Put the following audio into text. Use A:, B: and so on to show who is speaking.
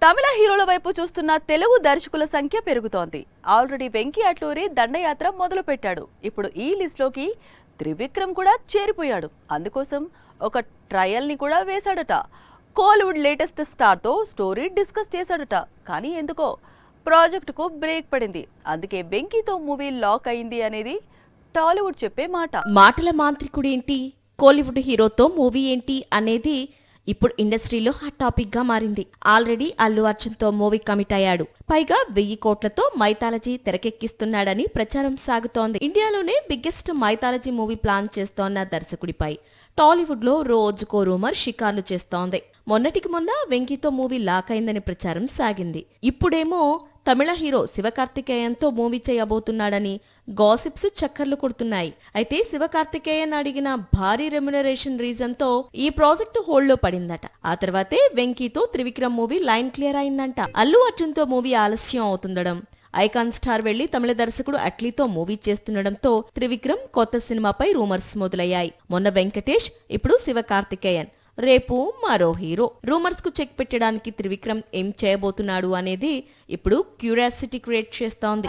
A: తమిళ హీరోల వైపు చూస్తున్న తెలుగు దర్శకుల సంఖ్య పెరుగుతోంది. ఆల్రెడీ వెంకీ అట్లూరి దండయాత్ర మొదలుపెట్టాడు. ఇప్పుడు ఈ లిస్టులోకి త్రివిక్రమ్ కూడా చేరిపోయాడు. అందుకోసం ఒక ట్రయల్ ని కూడా వేశాడట. కోలీవుడ్ లేటెస్ట్ స్టార్ తో స్టోరీ డిస్కస్ చేశాడట. కానీ ఎందుకో ప్రాజెక్టుకు బ్రేక్ పడింది. అందుకే వెంకీతో మూవీ లాక్ అయింది అనేది టాలీవుడ్ చెప్పే మాట.
B: మాటల మాంత్రికుడు ఏంటి, కోలీవుడ్ హీరోతో మూవీ ఏంటి అనేది ఇప్పుడు ఇండస్ట్రీలో హాట్ టాపిక్ గా మారింది. ఆల్రెడీ అల్లు అర్జున్ తో మూవీ కమిట్ అయ్యాడు. పైగా 1000 కోట్లతో మైథాలజీ తెరకెక్కిస్తున్నాడని ప్రచారం సాగుతోంది. ఇండియాలోనే బిగ్గెస్ట్ మైథాలజీ మూవీ ప్లాన్ చేస్తోన్న దర్శకుడిపై టాలీవుడ్ లో రోజుకో రూమర్ షికార్లు చేస్తోంది. మొన్నటికి మొన్న వెంకీతో మూవీ లాక్ అయిందని ప్రచారం సాగింది. ఇప్పుడేమో తమిళ హీరో శివకార్తికేయన్తో మూవీ చేయబోతున్నాడని గాసిప్స్ చక్కర్లు కొడుతున్నాయి. అయితే శివకార్తికేయన్ అడిగిన భారీ రెమ్యునరేషన్ రీజన్ తో ఈ ప్రాజెక్టు హోల్డ్ లో పడిందట. ఆ తర్వాతే వెంకీతో త్రివిక్రమ్ మూవీ లైన్ క్లియర్ అయిందంట. అల్లు అర్జున్ తో మూవీ ఆలస్యం అవుతుండడం, ఐకాన్ స్టార్ వెళ్లి తమిళ దర్శకుడు అట్లీతో మూవీ చేస్తుండడంతో త్రివిక్రమ్ కొత్త సినిమాపై రూమర్స్ మొదలయ్యాయి. మొన్న వెంకటేష్, ఇప్పుడు శివకార్తికేయన్, రేపు మరో హీరో. రూమర్స్ కు చెక్ పెట్టడానికి త్రివిక్రమ్ ఏం చేయబోతున్నాడు అనేది ఇప్పుడు క్యూరియాసిటీ క్రియేట్ చేస్తోంది.